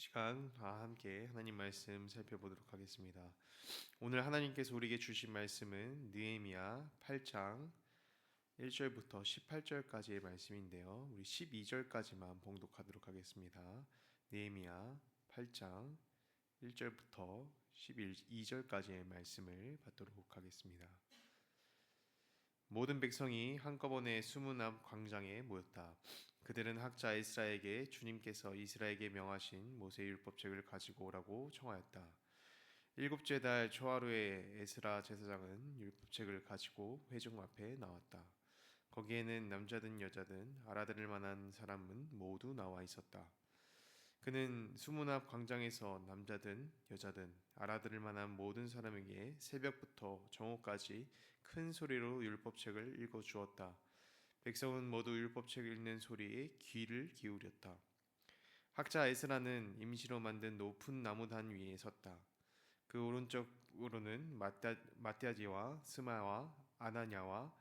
시간 다 함께 하나님 말씀 살펴보도록 하겠습니다. 오늘 하나님께서 우리에게 주신 말씀은 느헤미야 8장 1절부터 18절까지의 말씀인데요. 우리 12절까지만 봉독하도록 하겠습니다. 느헤미야 8장 1절부터 12절까지의 말씀을 받도록 하겠습니다. 모든 백성이 한꺼번에 수문 앞 광장에 모였다. 그들은 학자 에스라에게 주님께서 이스라엘에게 명하신 모세의 율법책을 가지고 오라고 청하였다. 일곱째 달 초하루에 에스라 제사장은 율법책을 가지고 회중 앞에 나왔다. 거기에는 남자든 여자든 알아들을 만한 사람은 모두 나와 있었다. 그는 수문 앞 광장에서 남자든 여자든 알아들을 만한 모든 사람에게 새벽부터 정오까지 큰 소리로 율법책을 읽어 주었다. 백성은 모두 율법책 읽는 소리에 귀를 기울였다. 학자 에스라는 임시로 만든 높은 나무단 위에 섰다. 그 오른쪽으로는 마띠아지와 스마와 아나냐와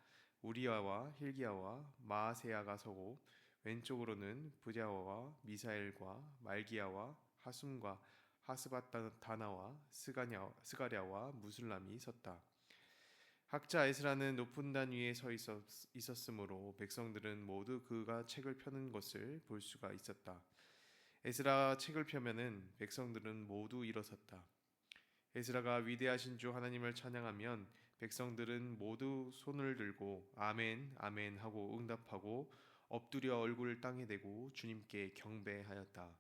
우리아와 힐기야와 마아세야가 서고 왼쪽으로는 부랴와 미사엘과 말기야와 하숨과 하스바다나와 스가랴와 무술람이 섰다. 학자 에스라는 높은 단 위에 서 있었으므로 백성들은 모두 그가 책을 펴는 것을 볼 수가 있었다. 에스라가 책을 펴면은 백성들은 모두 일어섰다. 에스라가 위대하신 주 하나님을 찬양하면 백성들은 모두 손을 들고 아멘 아멘 하고 응답하고 엎드려 얼굴을 땅에 대고 주님께 경배하였다.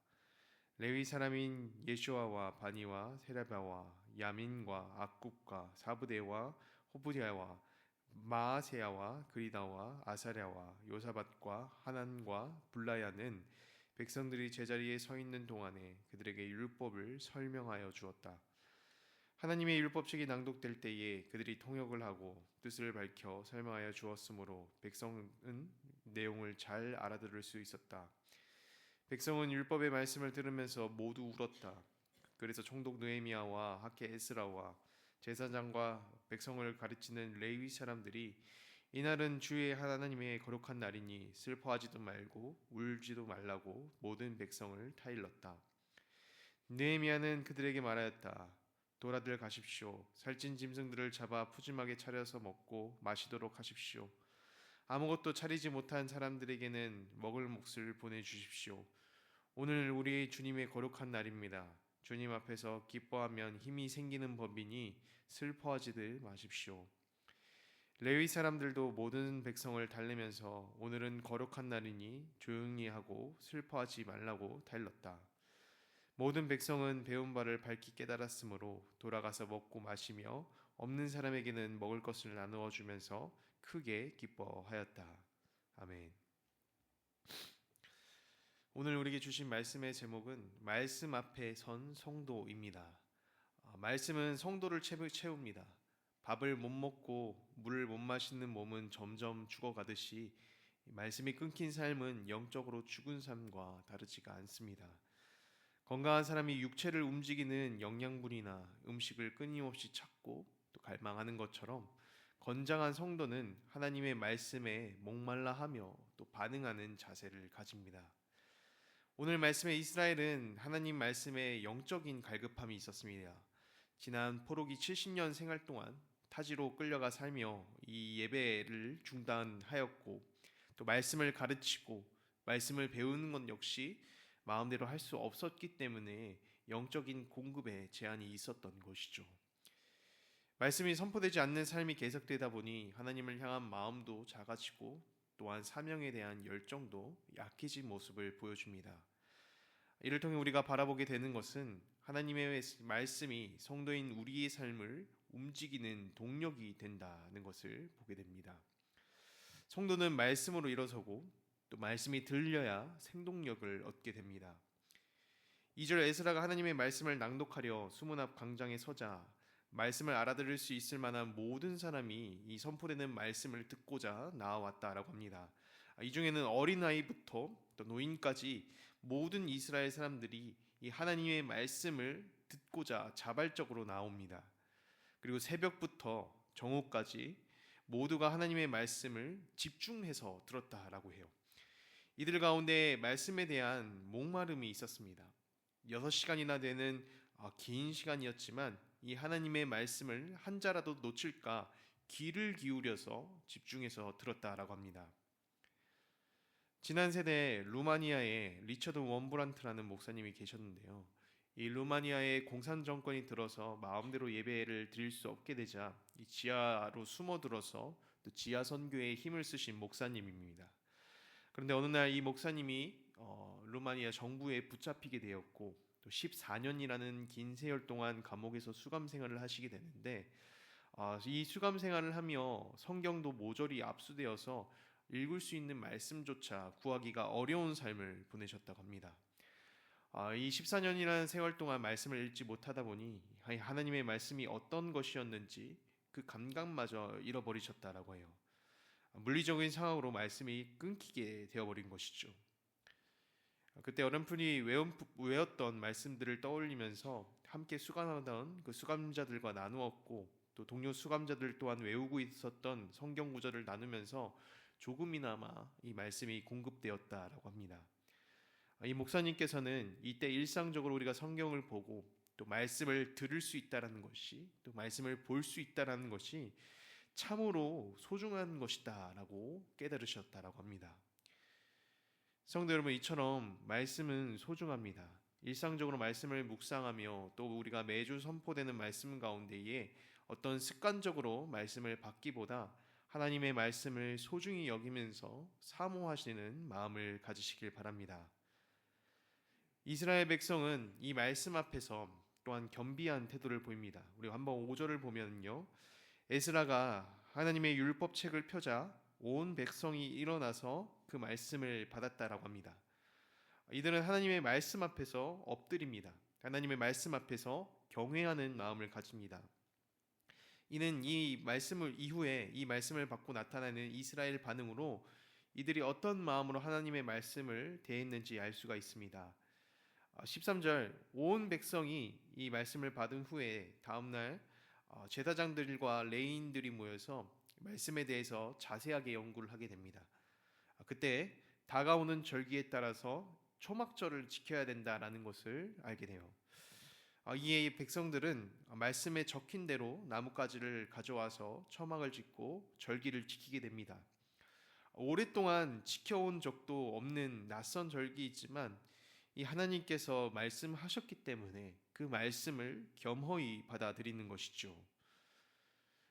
레위 사람인 예수아와 바니와 세라바와 야민과 악굽과 사부대와 호브디아와 마아세야와 그리다와 아사랴와 요사밧과 하난과 블라야는 백성들이 제자리에 서 있는 동안에 그들에게 율법을 설명하여 주었다. 하나님의 율법책이 낭독될 때에 그들이 통역을 하고 뜻을 밝혀 설명하여 주었으므로 백성은 내용을 잘 알아들을 수 있었다. 백성은 율법의 말씀을 들으면서 모두 울었다. 그래서 총독 느헤미야와 학개 에스라와 제사장과 백성을 가르치는 레위 사람들이 이날은 주의 하나님의 거룩한 날이니 슬퍼하지도 말고 울지도 말라고 모든 백성을 타일렀다. 느헤미야는 그들에게 말하였다. 돌아들 가십시오. 살찐 짐승들을 잡아 푸짐하게 차려서 먹고 마시도록 하십시오. 아무것도 차리지 못한 사람들에게는 먹을 몫을 보내주십시오. 오늘 우리 주님의 거룩한 날입니다. 주님 앞에서 기뻐하면 힘이 생기는 법이니 슬퍼하지들 마십시오. 레위 사람들도 모든 백성을 달래면서 오늘은 거룩한 날이니 조용히 하고 슬퍼하지 말라고 달렀다. 모든 백성은 배운 바를 밝히 깨달았으므로 돌아가서 먹고 마시며 없는 사람에게는 먹을 것을 나누어 주면서 크게 기뻐하였다. 아멘. 오늘 우리에게 주신 말씀의 제목은 말씀 앞에 선 성도입니다. 말씀은 성도를 채웁니다. 밥을 못 먹고 물을 못 마시는 몸은 점점 죽어가듯이 말씀이 끊긴 삶은 영적으로 죽은 삶과 다르지가 않습니다. 건강한 사람이 육체를 움직이는 영양분이나 음식을 끊임없이 찾고 또 갈망하는 것처럼 건장한 성도는 하나님의 말씀에 목말라하며 또 반응하는 자세를 가집니다. 오늘 말씀의 이스라엘은 하나님 말씀에 영적인 갈급함이 있었습니다. 지난 포로기 70년 생활 동안 타지로 끌려가 살며 이 예배를 중단하였고 또 말씀을 가르치고 말씀을 배우는 것 역시 마음대로 할 수 없었기 때문에 영적인 공급에 제한이 있었던 것이죠. 말씀이 선포되지 않는 삶이 계속되다 보니 하나님을 향한 마음도 작아지고 또한 사명에 대한 열정도 약해진 모습을 보여줍니다. 이를 통해 우리가 바라보게 되는 것은 하나님의 말씀이 성도인 우리의 삶을 움직이는 동력이 된다는 것을 보게 됩니다. 성도는 말씀으로 일어서고 또 말씀이 들려야 생동력을 얻게 됩니다. 2절 에스라가 하나님의 말씀을 낭독하려 수문 앞 광장에 서자 말씀을 알아들을 수 있을 만한 모든 사람이 이 선포되는 말씀을 듣고자 나와왔다라고 합니다. 이 중에는 어린아이부터 또 노인까지 모든 이스라엘 사람들이 이 하나님의 말씀을 듣고자 자발적으로 나옵니다. 그리고 새벽부터 정오까지 모두가 하나님의 말씀을 집중해서 들었다라고 해요. 이들 가운데 말씀에 대한 목마름이 있었습니다. 6시간이나 되는 긴 시간이었지만 이 하나님의 말씀을 한 자라도 놓칠까 귀를 기울여서 집중해서 들었다라고 합니다. 지난 세대에 루마니아에 리처드 원브란트라는 목사님이 계셨는데요. 이 루마니아의 공산 정권이 들어서 마음대로 예배를 드릴 수 없게 되자 이 지하로 숨어들어서 또 지하 선교에 힘을 쓰신 목사님입니다. 그런데 어느 날 이 목사님이 루마니아 정부에 붙잡히게 되었고 또 14년이라는 긴 세월 동안 감옥에서 수감 생활을 하시게 되는데 이 수감 생활을 하며 성경도 모조리 압수되어서 읽을 수 있는 말씀조차 구하기가 어려운 삶을 보내셨다고 합니다. 이 14년이라는 세월 동안 말씀을 읽지 못하다 보니 하나님의 말씀이 어떤 것이었는지 그 감각마저 잃어버리셨다라고 해요. 물리적인 상황으로 말씀이 끊기게 되어버린 것이죠. 그때 어른분이 외웠던 말씀들을 떠올리면서 함께 수감하던 그 수감자들과 나누었고 또 동료 수감자들 또한 외우고 있었던 성경 구절을 나누면서 조금이나마 이 말씀이 공급되었다라고 합니다. 이 목사님께서는 이때 일상적으로 우리가 성경을 보고 또 말씀을 들을 수 있다라는 것이 또 말씀을 볼 수 있다라는 것이 참으로 소중한 것이다라고 깨달으셨다라고 합니다. 성도 여러분, 이처럼 말씀은 소중합니다. 일상적으로 말씀을 묵상하며 또 우리가 매주 선포되는 말씀 가운데에 어떤 습관적으로 말씀을 받기보다 하나님의 말씀을 소중히 여기면서 사모하시는 마음을 가지시길 바랍니다. 이스라엘 백성은 이 말씀 앞에서 또한 겸비한 태도를 보입니다. 우리가 한번 5절을 보면요, 에스라가 하나님의 율법책을 펴자 온 백성이 일어나서 그 말씀을 받았다라고 합니다. 이들은 하나님의 말씀 앞에서 엎드립니다. 하나님의 말씀 앞에서 경외하는 마음을 가집니다. 이는 이 말씀을 이후에 이 말씀을 받고 나타나는 이스라엘 반응으로 이들이 어떤 마음으로 하나님의 말씀을 대했는지 알 수가 있습니다. 13절, 온 백성이 이 말씀을 받은 후에 다음날 제사장들과 레위인들이 모여서 말씀에 대해서 자세하게 연구를 하게 됩니다. 그때 다가오는 절기에 따라서 초막절을 지켜야 된다라는 것을 알게 돼요. 이에 백성들은 말씀에 적힌 대로 나뭇가지를 가져와서 초막을 짓고 절기를 지키게 됩니다. 오랫동안 지켜온 적도 없는 낯선 절기이지만 이 하나님께서 말씀하셨기 때문에 그 말씀을 겸허히 받아들이는 것이죠.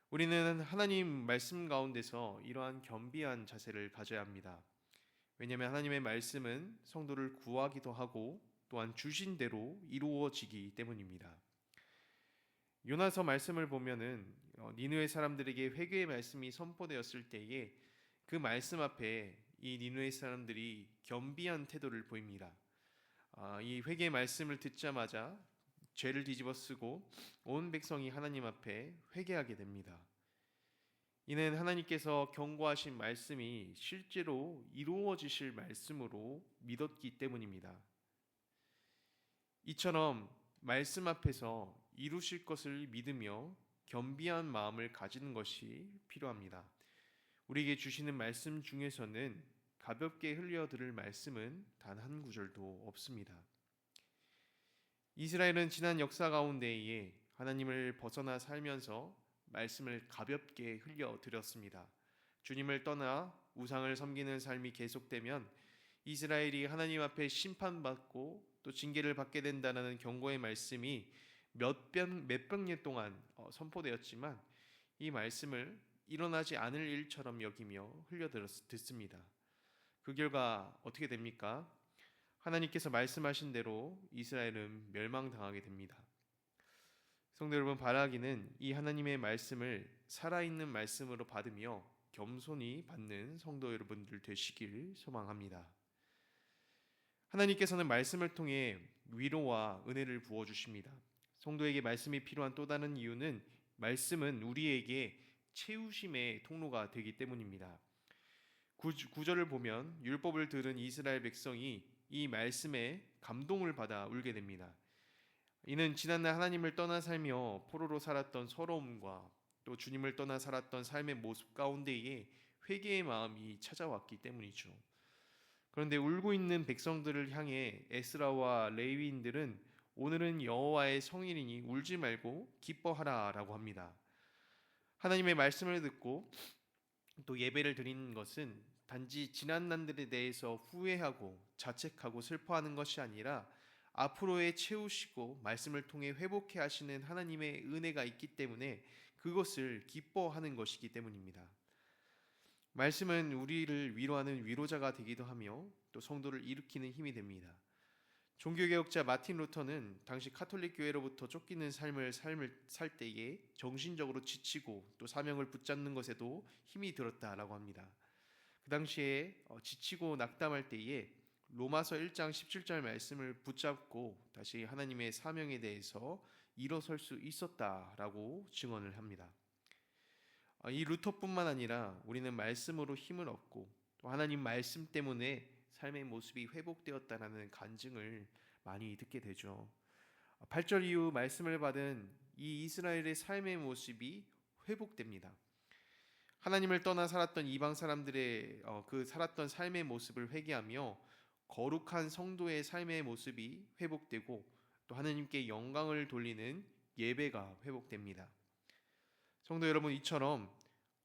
우리는 하나님 말씀 가운데서 이러한 겸비한 자세를 가져야 합니다. 왜냐하면 하나님의 말씀은 성도를 구하기도 하고 또한 주신 대로 이루어지기 때문입니다. 요나서 말씀을 보면은 니느웨 사람들에게 회개의 말씀이 선포되었을 때에 그 말씀 앞에 이 니느웨 사람들이 겸비한 태도를 보입니다. 이 회개의 말씀을 듣자마자 죄를 뒤집어쓰고 온 백성이 하나님 앞에 회개하게 됩니다. 이는 하나님께서 경고하신 말씀이 실제로 이루어지실 말씀으로 믿었기 때문입니다. 이처럼 말씀 앞에서 이루실 것을 믿으며 겸비한 마음을 가지는 것이 필요합니다. 우리에게 주시는 말씀 중에서는 가볍게 흘려들을 말씀은 단 한 구절도 없습니다. 이스라엘은 지난 역사 가운데에 하나님을 벗어나 살면서 말씀을 가볍게 흘려드렸습니다. 주님을 떠나 우상을 섬기는 삶이 계속되면 이스라엘이 하나님 앞에 심판받고 또 징계를 받게 된다는 경고의 말씀이 몇백 년 동안 선포되었지만 이 말씀을 일어나지 않을 일처럼 여기며 흘려듣습니다. 그 결과 어떻게 됩니까? 하나님께서 말씀하신 대로 이스라엘은 멸망당하게 됩니다. 성도 여러분, 바라기는 이 하나님의 말씀을 살아있는 말씀으로 받으며 겸손히 받는 성도 여러분들 되시길 소망합니다. 하나님께서는 말씀을 통해 위로와 은혜를 부어주십니다. 성도에게 말씀이 필요한 또 다른 이유는 말씀은 우리에게 채우심의 통로가 되기 때문입니다. 9절을 보면 율법을 들은 이스라엘 백성이 이 말씀에 감동을 받아 울게 됩니다. 이는 지난날 하나님을 떠나 살며 포로로 살았던 서러움과 또 주님을 떠나 살았던 삶의 모습 가운데에 회개의 마음이 찾아왔기 때문이죠. 그런데 울고 있는 백성들을 향해 에스라와 레위인들은 오늘은 여호와의 성일이니 울지 말고 기뻐하라라고 합니다. 하나님의 말씀을 듣고 또 예배를 드리는 것은 단지 지난 날들에 대해서 후회하고 자책하고 슬퍼하는 것이 아니라 앞으로의 채우시고 말씀을 통해 회복해 하시는 하나님의 은혜가 있기 때문에 그것을 기뻐하는 것이기 때문입니다. 말씀은 우리를 위로하는 위로자가 되기도 하며 또 성도를 일으키는 힘이 됩니다. 종교개혁자 마틴 루터는 당시 카톨릭 교회로부터 쫓기는 삶을 살 때에 정신적으로 지치고 또 사명을 붙잡는 것에도 힘이 들었다라고 합니다. 그 당시에 지치고 낙담할 때에 로마서 1장 17절 말씀을 붙잡고 다시 하나님의 사명에 대해서 일어설 수 있었다라고 증언을 합니다. 이 루터뿐만 아니라 우리는 말씀으로 힘을 얻고 또 하나님 말씀 때문에 삶의 모습이 회복되었다라는 간증을 많이 듣게 되죠. 8절 이후 말씀을 받은 이 이스라엘의 삶의 모습이 회복됩니다. 하나님을 떠나 살았던 이방 사람들의 그 살았던 삶의 모습을 회개하며 거룩한 성도의 삶의 모습이 회복되고 또 하나님께 영광을 돌리는 예배가 회복됩니다. 성도 여러분, 이처럼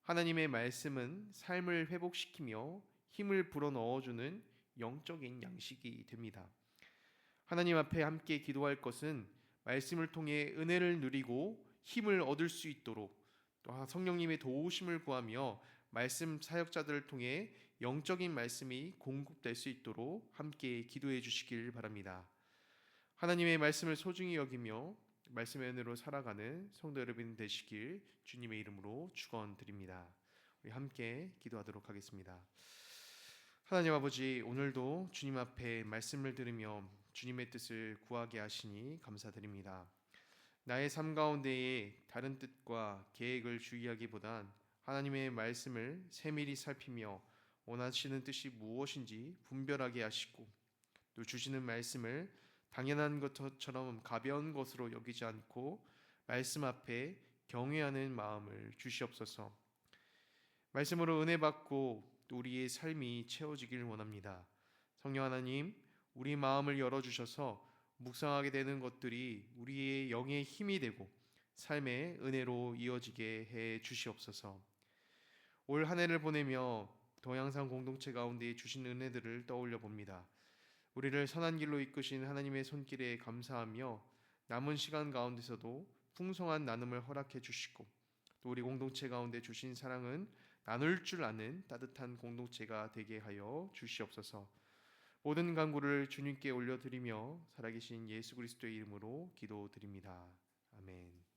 하나님의 말씀은 삶을 회복시키며 힘을 불어넣어주는 영적인 양식이 됩니다. 하나님 앞에 함께 기도할 것은 말씀을 통해 은혜를 누리고 힘을 얻을 수 있도록 또 성령님의 도우심을 구하며 말씀 사역자들을 통해 영적인 말씀이 공급될 수 있도록 함께 기도해 주시길 바랍니다. 하나님의 말씀을 소중히 여기며 말씀의 은혜로 살아가는 성도 여러분 되시길 주님의 이름으로 축원드립니다. 우리 함께 기도하도록 하겠습니다. 하나님 아버지, 오늘도 주님 앞에 말씀을 들으며 주님의 뜻을 구하게 하시니 감사드립니다. 나의 삶 가운데에 다른 뜻과 계획을 주의하기보단 하나님의 말씀을 세밀히 살피며 원하시는 뜻이 무엇인지 분별하게 하시고 또 주시는 말씀을 당연한 것처럼 가벼운 것으로 여기지 않고 말씀 앞에 경외하는 마음을 주시옵소서. 말씀으로 은혜 받고 또 우리의 삶이 채워지길 원합니다. 성령 하나님, 우리 마음을 열어주셔서 묵상하게 되는 것들이 우리의 영의 힘이 되고 삶의 은혜로 이어지게 해 주시옵소서. 올 한 해를 보내며 동양산 공동체 가운데 주신 은혜들을 떠올려 봅니다. 우리를 선한 길로 이끄신 하나님의 손길에 감사하며 남은 시간 가운데서도 풍성한 나눔을 허락해 주시고 또 우리 공동체 가운데 주신 사랑은 나눌 줄 아는 따뜻한 공동체가 되게 하여 주시옵소서. 모든 간구를 주님께 올려드리며 살아계신 예수 그리스도의 이름으로 기도드립니다. 아멘.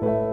음.